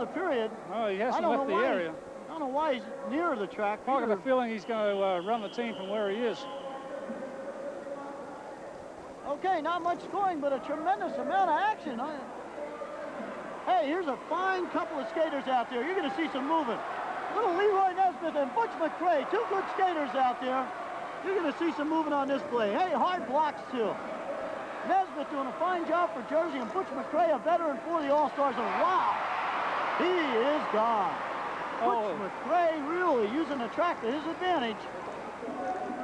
the period. Oh, he hasn't left the area. I don't know why he's near the track. I've got a feeling he's going to run the team from where he is. Okay, not much scoring, but a tremendous amount of action. Hey, here's a fine couple of skaters out there. You're going to see some movement. Little Leroy Nesbitt and Butch McCrae, two good skaters out there. You're going to see some movement on this play. Hey, hard blocks too. Nesbitt doing a fine job for Jersey, and Butch McCrae, a veteran for the All-Stars. And wow, he is gone. Butch McCrae really using the track to his advantage.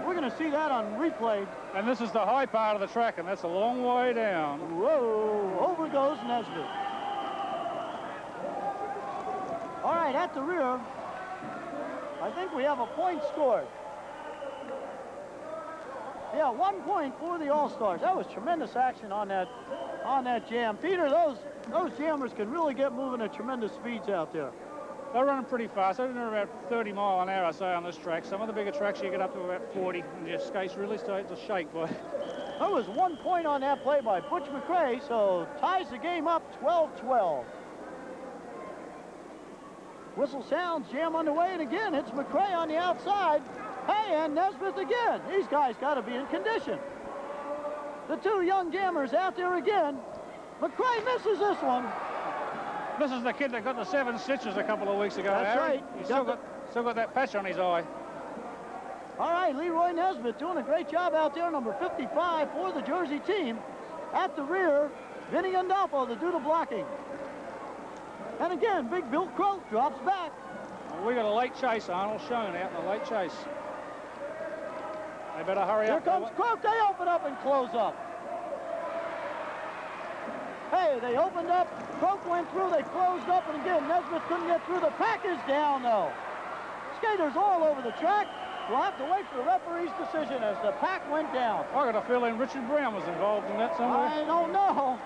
We're going to see that on replay. And this is the high part of the track, and that's a long way down. Whoa, over goes Nesbitt. All right, at the rear, I think we have a point scored. Yeah, 1 point for the All-Stars. That was tremendous action on that jam. Peter, those jammers can really get moving at tremendous speeds out there. They're running pretty fast. They're running about 30 miles an hour, I say, on this track. Some of the bigger tracks you get up to about 40, and your skates really start to shake, boy. There was 1 point on that play by Butch McCrae, so ties the game up 12-12. Whistle sounds, jam underway, and again, it's McCrae on the outside. Hey, and Nesbitt again. These guys got to be in condition. The two young jammers out there again. McCrae misses this one. This is the kid that got the 7 stitches a couple of weeks ago. That's Harry. right. He's still got that patch on his eye. All right, Leroy Nesbitt doing a great job out there, number 55 for the Jersey team. At the rear, Vinny Gandolfo, the do the blocking. And again, big Bill Croak drops back. We got a late chase, Arnold, shown out in a late chase. They better hurry up. Here comes Croak. They open up and close up. Hey, they opened up. Croak went through. They closed up. And again, Nesbitt couldn't get through. The pack is down, though. Skaters all over the track. We'll have to wait for the referee's decision as the pack went down. I got a feeling Richard Brown was involved in that somewhere. I don't know.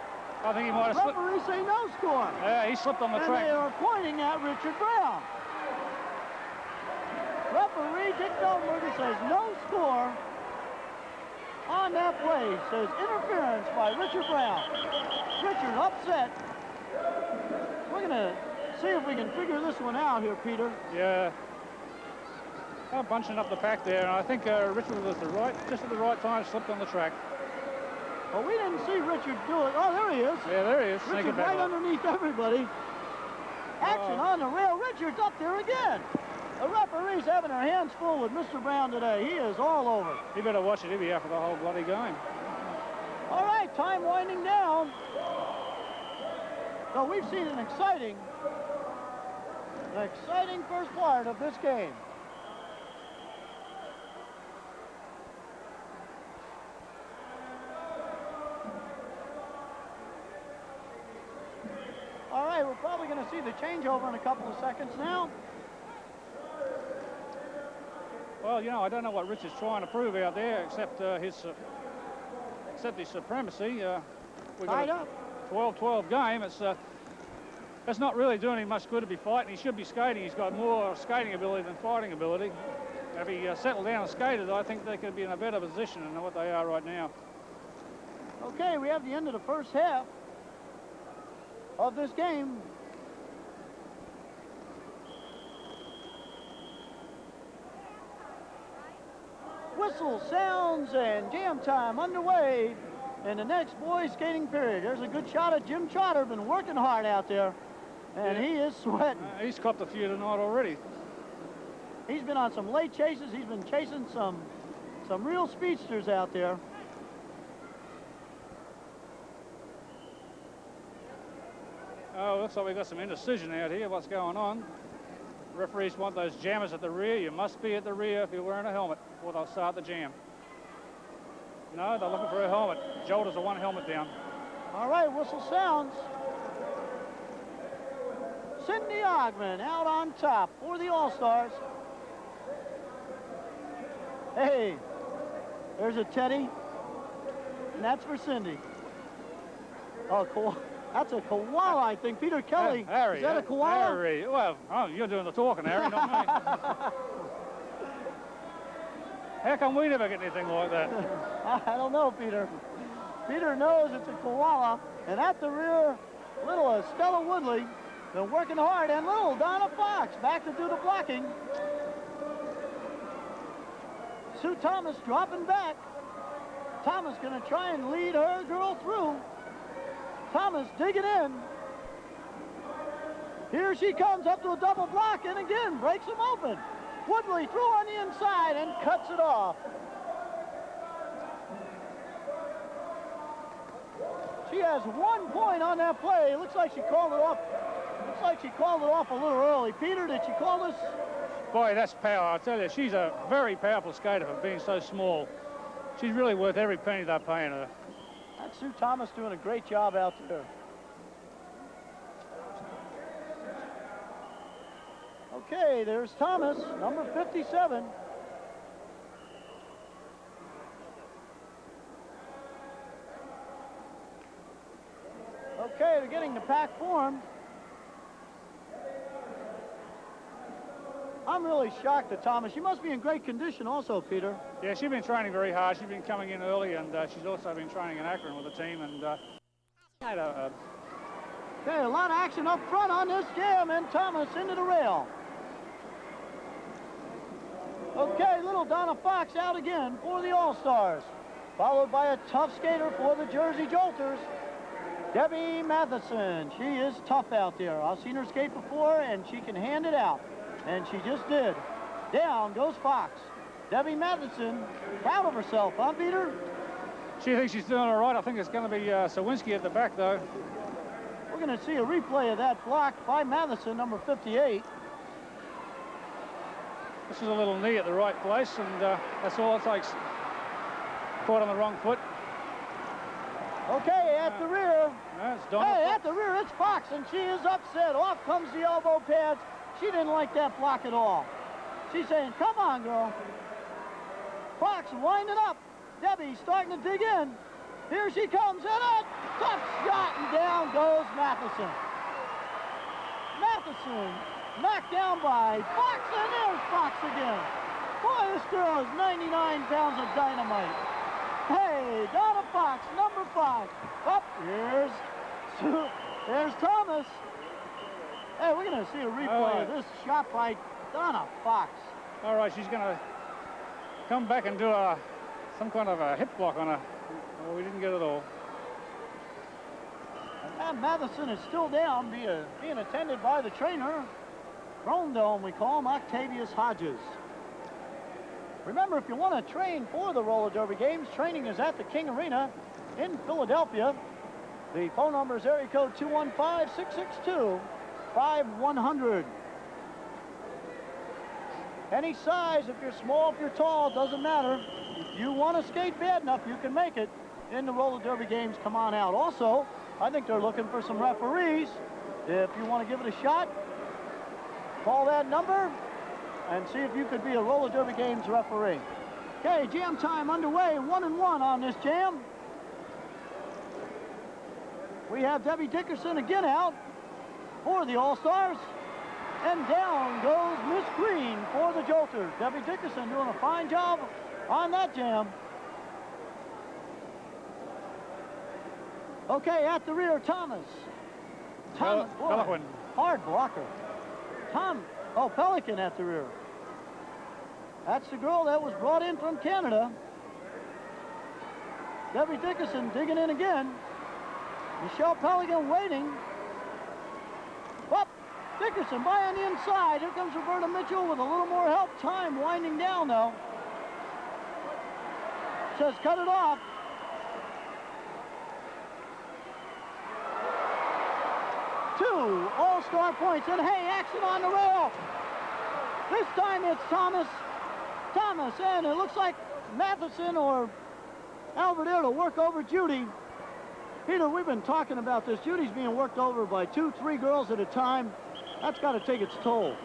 I think he might have slipped. Referees say no score. Yeah, he slipped on the track. And they are pointing at Richard Brown. Referee Dick Delberger says no score on that play. Says interference by Richard Brown. Richard upset. We're going to see if we can figure this one out here, Peter. Yeah. They're bunching up the pack there, and I think Richard was just at the right time, slipped on the track. Well, we didn't see Richard do it. Oh, there he is. Yeah, there he is. Richard right underneath everybody. Action on the rail. Richard's up there again. The referee's having their hands full with Mr. Brown today. He is all over. You better watch it. He'll be out for the whole bloody game. All right, time winding down. So we've seen an exciting first part of this game. All right, we're probably going to see the changeover in a couple of seconds now. Well, you know, I don't know what Richard's trying to prove out there, except his supremacy. We've got a 12-12 game. It's not really doing him much good to be fighting. He should be skating. He's got more skating ability than fighting ability. If he settled down and skated, I think they could be in a better position than what they are right now. Okay, we have the end of the first half of this game. Whistle sounds and jam time underway in the next boys skating period. There's a good shot of Jim Trotter, been working hard out there, and he is sweating. He's copped a few tonight already. He's been on some late chases. He's been chasing some real speedsters out there. Oh, looks like we've got some indecision out here. What's going on? Referees want those jammers at the rear. You must be at the rear if you're wearing a helmet, or they'll start the jam. No, they're looking for a helmet. Jolters are one helmet down. All right, whistle sounds. Cindy Ogman out on top for the All-Stars. Hey, there's a Teddy, and that's for Cindy. Oh, cool. That's a koala, I think. Peter Kelly, Harry, is that a koala? Harry, well, you're doing the talking, Harry, not me. How come we never get anything like that? I don't know, Peter. Peter knows it's a koala, and at the rear, little Stella Woodley. Been working hard, and little Donna Fox back to do the blocking. Sue Thomas dropping back. Thomas gonna try and lead her girl through. Thomas digging in. Here she comes up to a double block and again breaks them open. Woodley through on the inside and cuts it off. She has 1 point on that play. It looks like she called it off. Looks like she called it off a little early. Peter, did she call this? Boy, that's power. I tell you, she's a very powerful skater for being so small. She's really worth every penny they're paying her. That's Sue Thomas doing a great job out there. Okay, there's Thomas, number 57. Okay, they're getting the pack form. I'm really shocked at Thomas. She must be in great condition also, Peter. Yeah, she's been training very hard. She's been coming in early, and she's also been training in Akron with the team. And had okay, a lot of action up front on this jam, and Thomas into the rail. Okay, little Donna Fox out again for the All-Stars, followed by a tough skater for the Jersey Jolters, Debbie Matheson. She is tough out there. I've seen her skate before, and she can hand it out. And she just did. Down goes Fox. Debbie Matheson, proud of herself, huh, Peter? She thinks she's doing all right. I think it's going to be Sawinski at the back, though. We're going to see a replay of that block by Matheson, number 58. This is a little knee at the right place, and that's all it takes. Caught on the wrong foot. Okay, at the rear. That's Donna Hey, Fox. at the rear, it's Fox, and she is upset. Off comes the elbow pads. She didn't like that block at all. She's saying, come on, girl. Fox winding up. Debbie starting to dig in. Here she comes, and a tough shot, and down goes Matheson. Matheson knocked down by Fox, and there's Fox again. Boy, this girl is 99 pounds of dynamite. Hey, Donna Fox, number 5. Up, there's Thomas. Hey, we're going to see a replay of this shot by Donna Fox. All right, she's going to come back and do some kind of a hip block on her. Well, we didn't get it all. And Matheson is still down, being attended by the trainer, Throne Dome, we call him, Octavius Hodges. Remember, if you want to train for the roller derby games, training is at the King Arena in Philadelphia. The phone number is area code 215-662-5100. Any size, if you're small, if you're tall, doesn't matter. If you want to skate bad enough, you can make it in the roller derby games. Come on out. Also, I think they're looking for some referees. If you want to give it a shot, call that number and see if you could be a roller derby games referee. Okay, jam time underway, 1-1 on this jam. We have Debbie Dickerson again out for the All-Stars. And down goes Miss Green for the Jolters. Debbie Dickerson doing a fine job on that jam. Okay, at the rear, Thomas. Thomas, boy, hard blocker. Pelican at the rear. That's the girl that was brought in from Canada. Debbie Dickerson digging in again. Michelle Pelican waiting. Up, Dickerson by on the inside. Here comes Roberta Mitchell with a little more help. Time winding down though. Says cut it off. Two All-Star points, and hey, action on the rail. This time it's Thomas, and it looks like Matheson or Albert there to work over Judy. Peter, we've been talking about this. Judy's being worked over by 2-3 girls at a time. That's got to take its toll.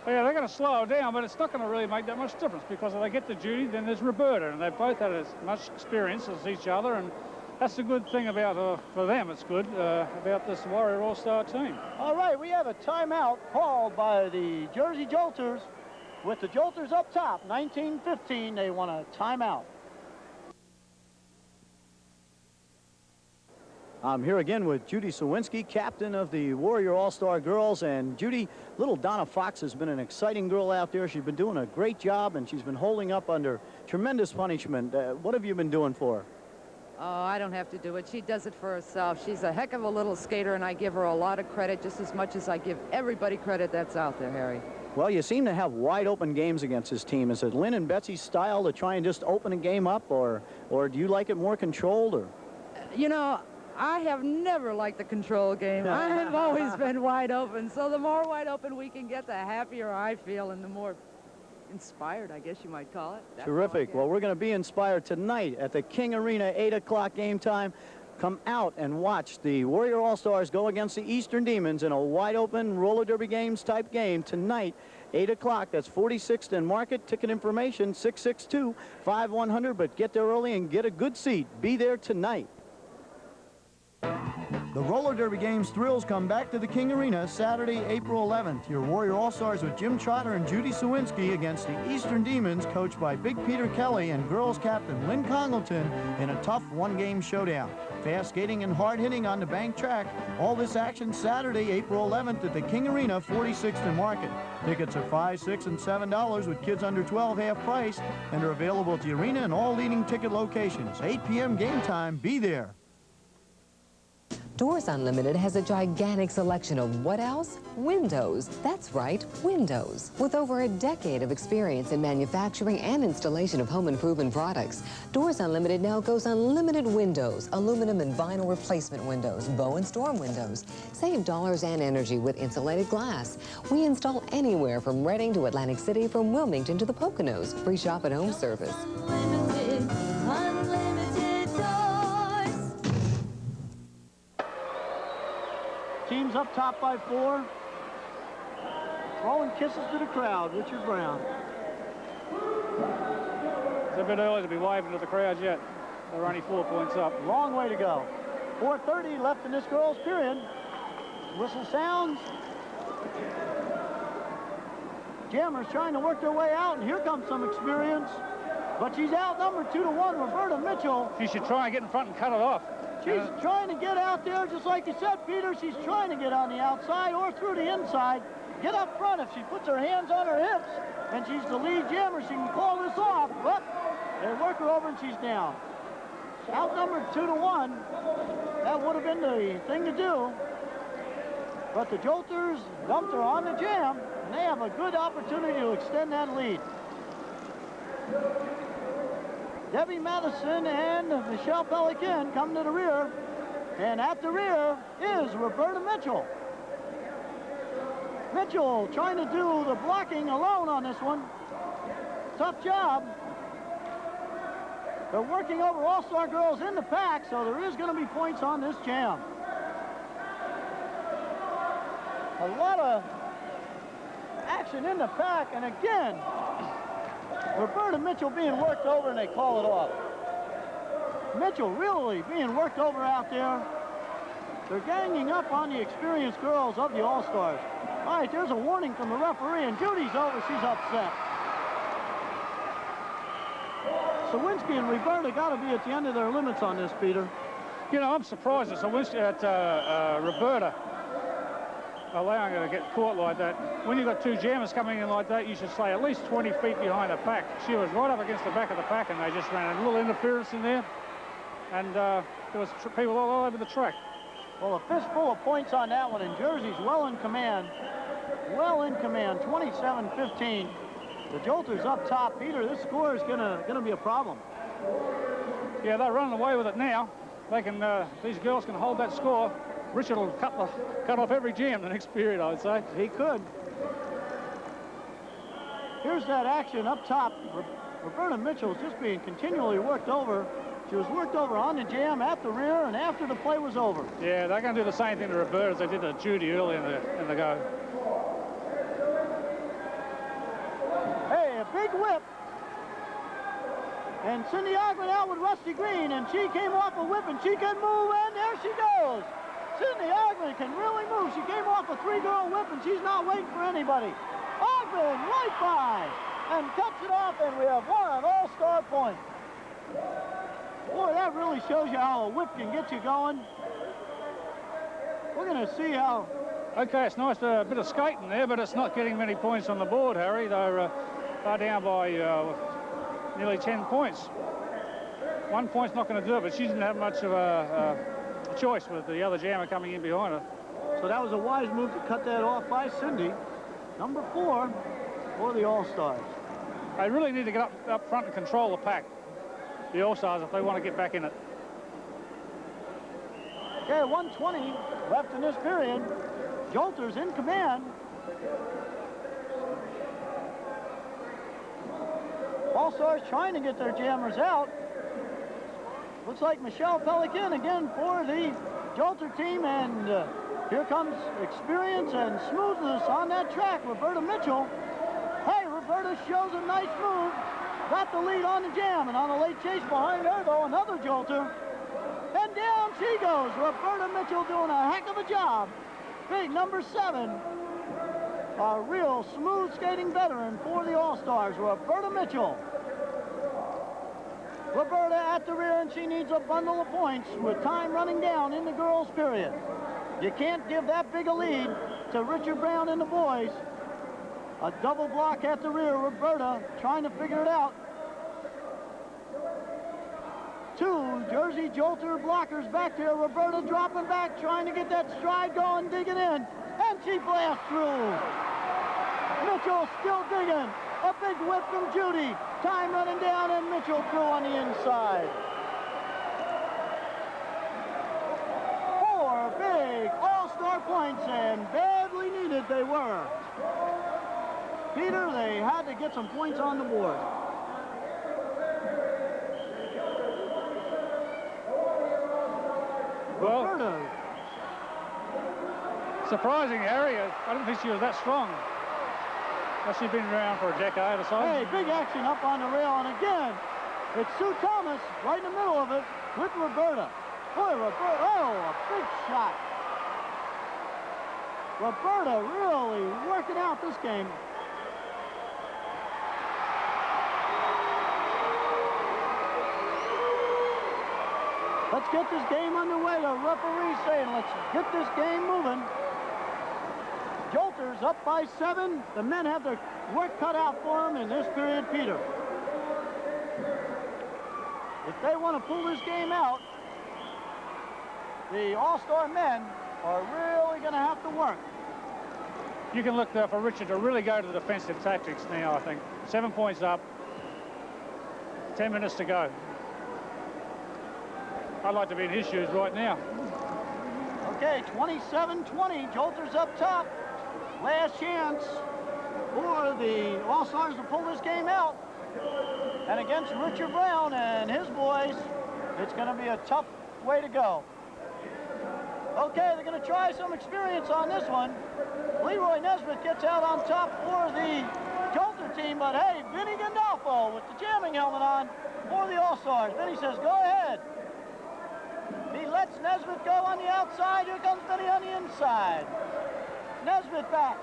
Well, yeah, they're going to slow down, but it's not going to really make that much difference because if they get to Judy, then there's Roberta, and they've both had as much experience as each other, and that's the good thing about, for them, it's good, about this Warrior All-Star team. All right, we have a timeout called by the Jersey Jolters. With the Jolters up top, 19-15, they want a timeout. I'm here again with Judy Sawinski, captain of the Warrior All-Star Girls. And Judy, little Donna Fox has been an exciting girl out there. She's been doing a great job, and she's been holding up under tremendous punishment. What have you been doing for her? Oh, I don't have to do it. She does it for herself. She's a heck of a little skater, and I give her a lot of credit, just as much as I give everybody credit that's out there, Harry. Well, you seem to have wide-open games against this team. Is it Lynn and Betsy's style to try and just open a game up, or do you like it more controlled? Or you know, I have never liked the control game. I have always been wide open. So the more wide open we can get, the happier I feel and the more inspired, I guess you might call it. That's terrific. Well, we're going to be inspired tonight at the King Arena, 8 o'clock game time. Come out and watch the Warrior All-Stars go against the Eastern Demons in a wide-open roller derby games type game tonight, 8 o'clock. That's 46th and Market. Ticket information, 662-5100. But get there early and get a good seat. Be there tonight. The roller derby games thrills come back to the King Arena Saturday, April 11th. Your Warrior All-Stars with Jim Trotter and Judy Sawinski against the Eastern Demons, coached by Big Peter Kelly and girls captain Lynn Congleton, in a tough one-game showdown. Fast skating and hard hitting on the bank track. All this action Saturday, April 11th at the King Arena, 46th and Market. Tickets are $5, $6, and $7 with kids under 12 half price, and are available at the arena and all leading ticket locations. 8 p.m. game time. Be there. Doors Unlimited has a gigantic selection of what else? Windows. That's right, windows. With over a decade of experience in manufacturing and installation of home improvement products, Doors Unlimited now goes unlimited windows, aluminum and vinyl replacement windows, bow and storm windows. Save dollars and energy with insulated glass. We install anywhere from Reading to Atlantic City, from Wilmington to the Poconos. Free shop at home service. Unlimited, unlimited doors. Teams up top by 4. Throwing kisses to the crowd, Richard Brown. It's a bit early to be waving to the crowd yet. They're only 4 points up. Long way to go. 4:30 left in this girls' period. Whistle sounds. Jammers trying to work their way out, and here comes some experience. But she's outnumbered 2-1, Roberta Mitchell. She should try and get in front and cut it off. She's trying to get out there, just like you said, Peter. She's trying to get on the outside or through the inside. Get up front. If she puts her hands on her hips and she's the lead jammer, she can call this off. But they work her over and she's down. Outnumbered 2-1. That would have been the thing to do. But the Jolters dumped her on the jam, and they have a good opportunity to extend that lead. Debbie Madison and Michelle Pelican come to the rear. And at the rear is Roberta Mitchell. Mitchell trying to do the blocking alone on this one. Tough job. They're working over All-Star girls in the pack, so there is going to be points on this jam. A lot of action in the pack, and again, Roberta Mitchell being worked over, and they call it off. Mitchell really being worked over out there. They're ganging up on the experienced girls of the All-Stars. All right, there's a warning from the referee, and Judy's over. She's upset. Sawinski and Roberta got to be at the end of their limits on this, Peter. You know, I'm surprised at Roberta allowing her to get caught like that. When you've got two jammers coming in like that, you should stay at least 20 feet behind the pack. She was right up against the back of the pack, and they just ran a little interference in there. And there was people all over the track. Well, a fistful of points on that one, and Jersey's well in command. Well in command, 27-15. The Jolters up top. Peter, this score is gonna be a problem. Yeah, they're running away with it now. They can. These girls can hold that score. Richard will cut off every jam the next period, I would say. He could. Here's that action up top. Roberta Mitchell is just being continually worked over. She was worked over on the jam, at the rear, and after the play was over. Yeah, they're going to do the same thing to Roberta as they did to Judy early in the go. Hey, a big whip. And Cindy Ogman out with Rusty Green, and she came off a whip, and she can move, and there she goes. Cindy Ogman can really move. She came off a 3-girl whip, and she's not waiting for anybody. Ogman right by, and cuts it off, and we have won an all-star point. Boy, that really shows you how a whip can get you going. We're going to see how... Okay, it's nice, a bit of skating there, but it's not getting many points on the board, Harry. They're down by nearly 10 points. 1 point's not going to do it, but she didn't have much of a choice with the other jammer coming in behind her. So that was a wise move to cut that off by Cindy. Number 4 for the All-Stars. They really need to get up front and control the pack, the All-Stars, if they want to get back in it. Okay, 1:20 left in this period. Jolters in command. All-Stars trying to get their jammers out. Looks like Michelle Pelican again for the Jolter team, and here comes experience and smoothness on that track. Roberta Mitchell. Hey, Roberta shows a nice move. Got the lead on the jam, and on a late chase behind her, though, another Jolter. And down she goes. Roberta Mitchell doing a heck of a job. Big number 7. A real smooth skating veteran for the All-Stars, Roberta Mitchell. Roberta at the rear, and she needs a bundle of points with time running down in the girls' period. You can't give that big a lead to Richard Brown and the boys. A double block at the rear. Roberta trying to figure it out. 2 Jersey Jolter blockers back there. Roberta dropping back, trying to get that stride going, digging in, and she blasts through. Mitchell still digging. A big whip from Judy. Time running down, and Mitchell through on the inside. 4 big All-Star points, and badly needed they were. Peter, they had to get some points on the board. Well, Roberta. Surprising, Harry. I didn't think she was that strong. Well, she's been around for a decade or so. Hey, big action up on the rail, and again, it's Sue Thomas right in the middle of it with Roberta. Boy, Roberta, oh, a big shot. Roberta really working out this game. Let's get this game underway. The referee's saying, let's get this game moving. Jolters up by 7. The men have their work cut out for them in this period, Peter. If they want to pull this game out, the All-Star men are really going to have to work. You can look for Richard to really go to the defensive tactics now, I think. 7 points up. 10 minutes to go. I'd like to be in his shoes right now. Okay, 27-20. Jolters up top. Last chance for the All-Stars to pull this game out. And against Richard Brown and his boys, it's going to be a tough way to go. Okay, they're going to try some experience on this one. Leroy Nesbitt gets out on top for the Jolter team, but hey, Vinny Gandolfo with the jamming helmet on for the All-Stars. Vinny says, go ahead. He lets Nesbitt go on the outside. Here comes Vinny on the inside. Nesbitt back.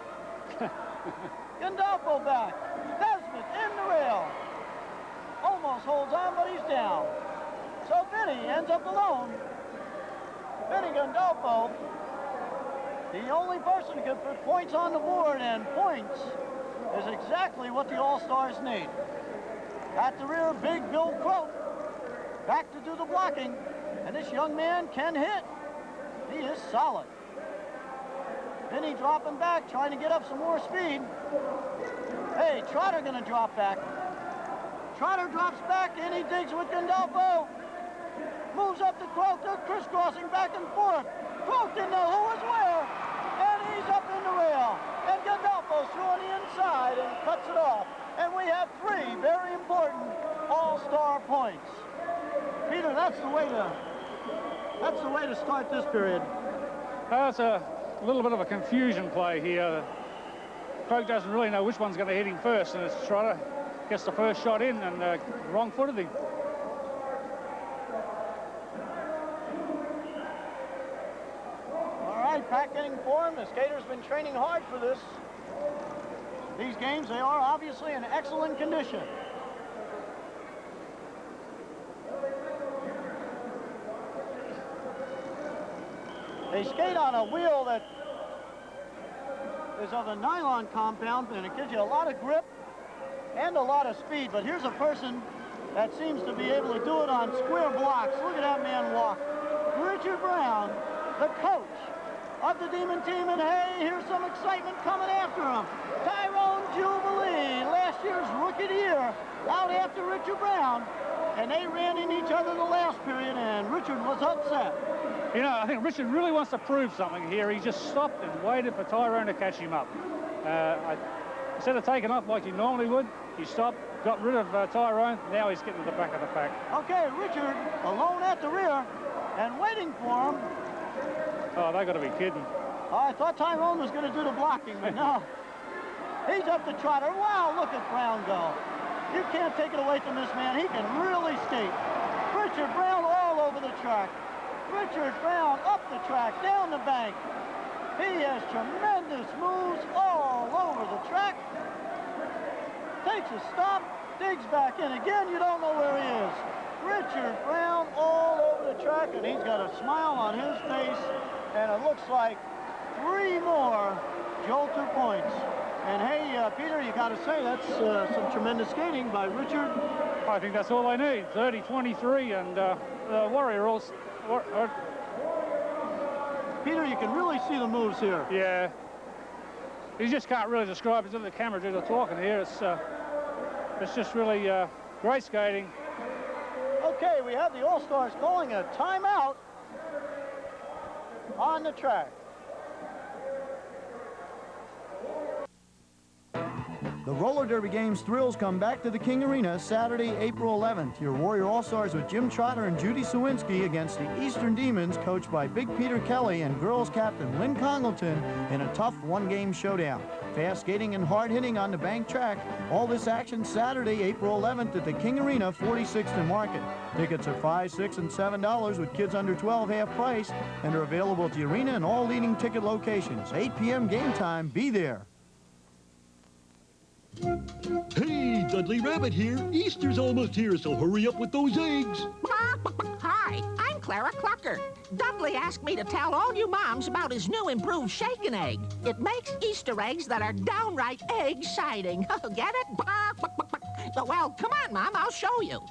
Gandolfo back. Nesbitt in the rail. Almost holds on, but he's down. So Vinny ends up alone. Vinny Gandolfo, the only person who can put points on the board, and points is exactly what the All-Stars need. At the rear, big Bill Croak back to do the blocking. And this young man can hit. He is solid. Vinny dropping back, trying to get up some more speed. Hey, Trotter gonna drop back. Trotter drops back, and he digs with Gandolfo. Moves up to Croak. They're crisscrossing back and forth. Croak didn't know who was where, and he's up in the rail. And Gandolfo's through on the inside and cuts it off. And we have 3 very important All-Star points. Peter, that's the way to start this period. It's a little bit of a confusion play here. Croak doesn't really know which one's going to hit him first, and it's Trotter gets the first shot in and wrong-footed him. All right, pack getting formed. The skater's been training hard for this. These games, they are obviously in excellent condition. They skate on a wheel that is of a nylon compound, and it gives you a lot of grip and a lot of speed. But here's a person that seems to be able to do it on square blocks. Look at that man walk. Richard Brown, the coach of the Demon team, and hey, here's some excitement coming after him. Tyrone Jubilee, last year's Rookie of the Year, out after Richard Brown, and they ran in each other the last period, and Richard was upset. You know, I think Richard really wants to prove something here. He just stopped and waited for Tyrone to catch him up. Instead of taking off like he normally would, he stopped, got rid of Tyrone. Now he's getting to the back of the pack. Okay, Richard alone at the rear and waiting for him. Oh, they got to be kidding. I thought Tyrone was going to do the blocking, but no. He's up the trotter. Wow, look at Brown go. You can't take it away from this man. He can really skate. Richard Brown all over the track. Richard Brown up the track, down the bank. He has tremendous moves all over the track. Takes a stop, digs back in. Again, you don't know where he is. Richard Brown all over the track, and he's got a smile on his face, and it looks like 3 more Jolter points. And hey, Peter, you got to say that's some tremendous skating by Richard. I think that's all they need. 30-23, and the Warrior all... Peter, you can really see the moves here. Yeah. You just can't really describe it to the camera due to talking here. It's just really great skating. Okay, we have the All-Stars calling a timeout on the track. The Roller Derby Games thrills come back to the King Arena Saturday, April 11th. Your Warrior All-Stars with Jim Trotter and Judy Sawinski against the Eastern Demons, coached by Big Peter Kelly and girls captain Lynn Congleton, in a tough one-game showdown. Fast skating and hard hitting on the bank track. All this action Saturday, April 11th at the King Arena, 46th and Market. Tickets are $5, $6, and $7 with kids under 12 half price, and are available at the arena and all leading ticket locations. 8 p.m. game time. Be there. Hey, Dudley Rabbit here. Easter's almost here, so hurry up with those eggs. Hi, I'm Clara Clucker. Dudley asked me to tell all you moms about his new improved shaken egg. It makes Easter eggs that are downright egg-siding. Get it? Well, come on, Mom, I'll show you.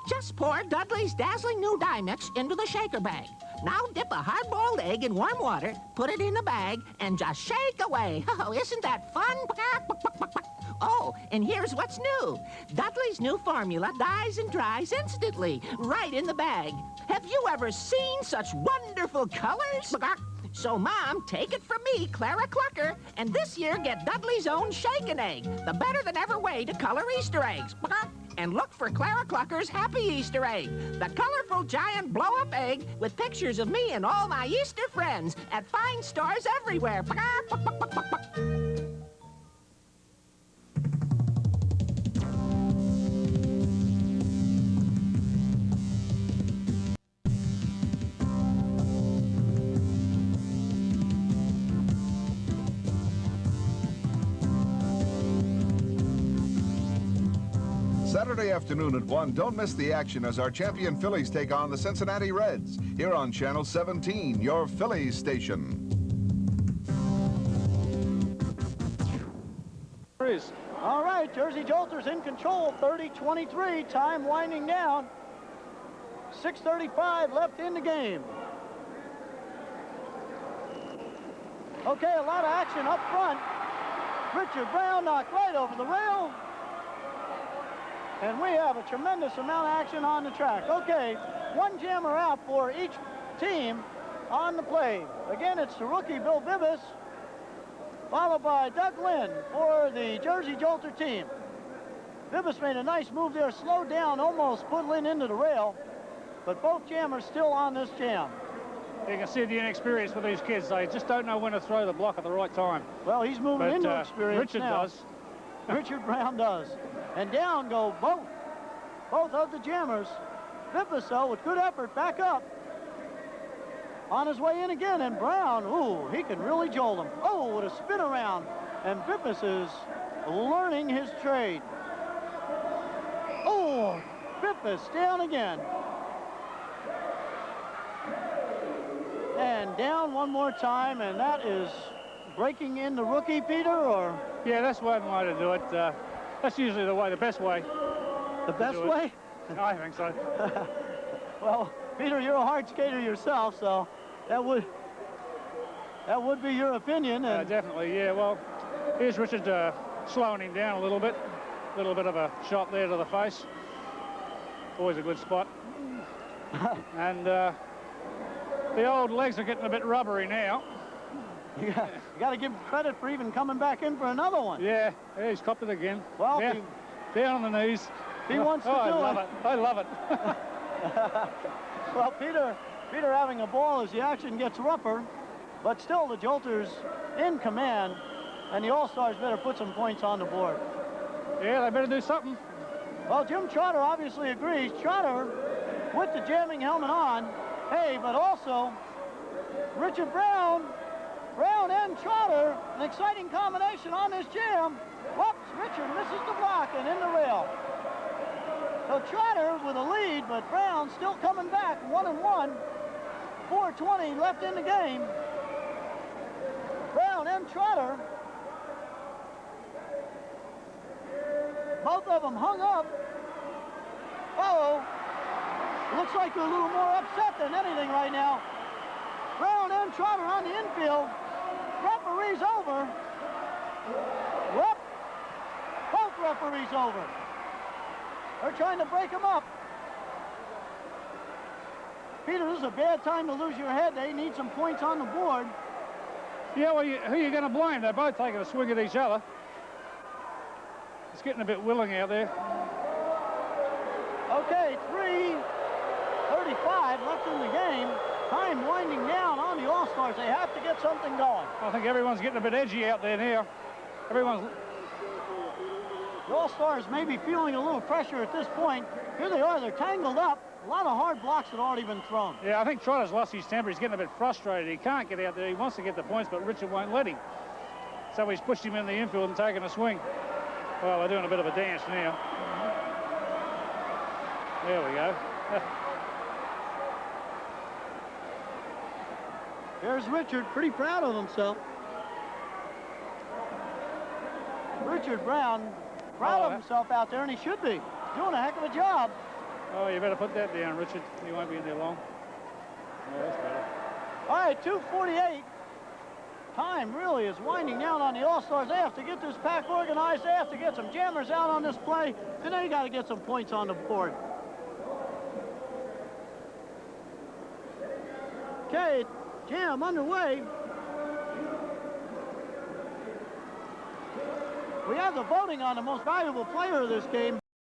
Just pour Dudley's dazzling new dye mix into the shaker bag. Now dip a hard-boiled egg in warm water, put it in the bag, and just shake away. Oh, isn't that fun? Oh, and here's what's new. Dudley's new formula dyes and dries instantly, right in the bag. Have you ever seen such wonderful colors? So, Mom, take it from me, Clara Clucker, and this year get Dudley's own shaken egg, the better-than-ever way to color Easter eggs. And look for Clara Clucker's Happy Easter Egg, the colorful giant blow-up egg with pictures of me and all my Easter friends at fine stores everywhere. Saturday afternoon at 1, don't miss the action as our champion Phillies take on the Cincinnati Reds here on Channel 17, your Phillies station. All right, Jersey Jolters in control, 30-23, time winding down. 6:35 left in the game. Okay, a lot of action up front. Richard Brown knocked right over the rail. And we have a tremendous amount of action on the track. Okay, one jammer out for each team on the play. Again, it's the rookie Bill Bibas, followed by Doug Lynn for the Jersey Jolter team. Bibas made a nice move there, slowed down, almost put Lynn into the rail, but both jammers still on this jam. You can see the inexperience with these kids. They just don't know when to throw the block at the right time. Well, he's moving into experience Richard now. does. Richard Brown does. And down go both of the jammers. Bibas, though, with good effort, back up. On his way in again, and Brown, ooh, he can really jolt him. Oh, with a spin around. And Bibas is learning his trade. Oh, Bibas down again. And down one more time, and that is breaking in the rookie, Peter, or? Yeah, that's one way to do it. That's usually the best way. The best way? I think so. Well, Peter, you're a hard skater yourself, so that would be your opinion. And Definitely, yeah. Well, here's Richard slowing him down a little bit. A little bit of a shot there to the face. Always a good spot. And the old legs are getting a bit rubbery now. You got to give him credit for even coming back in for another one. Yeah, he's copped it again. Well, down on the knees. He wants to do I love it. I love it. Well, Peter having a ball as the action gets rougher, but still the Jolters in command, and the All-Stars better put some points on the board. Yeah, they better do something. Well, Jim Trotter obviously agrees. Trotter with the jamming helmet on. Hey, but also Richard Brown and Trotter, an exciting combination on this jam. Whoops, Richard misses the block and in the rail. So Trotter with a lead, but Brown still coming back, 1-1. 4:20 left in the game. Brown and Trotter, both of them hung up. Uh-oh. Looks like they're a little more upset than anything right now. Brown and Trotter on the infield. Referee's over. Whoop. Both referees over. They're trying to break them up. Peter, this is a bad time to lose your head. They need some points on the board. Yeah, well, who are you going to blame? They're both taking a swing at each other. It's getting a bit willing out there. Okay, 3:35 left in the game. Time winding down on the All-Stars. They have to get something going. I think everyone's getting a bit edgy out there now. The All-Stars may be feeling a little pressure at this point. Here they are. They're tangled up. A lot of hard blocks had already been thrown. Yeah, I think Trotter's lost his temper. He's getting a bit frustrated. He can't get out there. He wants to get the points, but Richard won't let him. So he's pushed him in the infield and taken a swing. Well, they're doing a bit of a dance now. There we go. There's Richard, pretty proud of himself. Richard Brown, proud of himself out there, and he should be. Doing a heck of a job. Oh, you better put that down, Richard. He won't be in there long. Oh, that's better. All right, 2:48. Time really is winding down on the All-Stars. They have to get this pack organized. They have to get some jammers out on this play, and they got to get some points on the board. Okay, jam underway. We have the voting on the most valuable player of this game.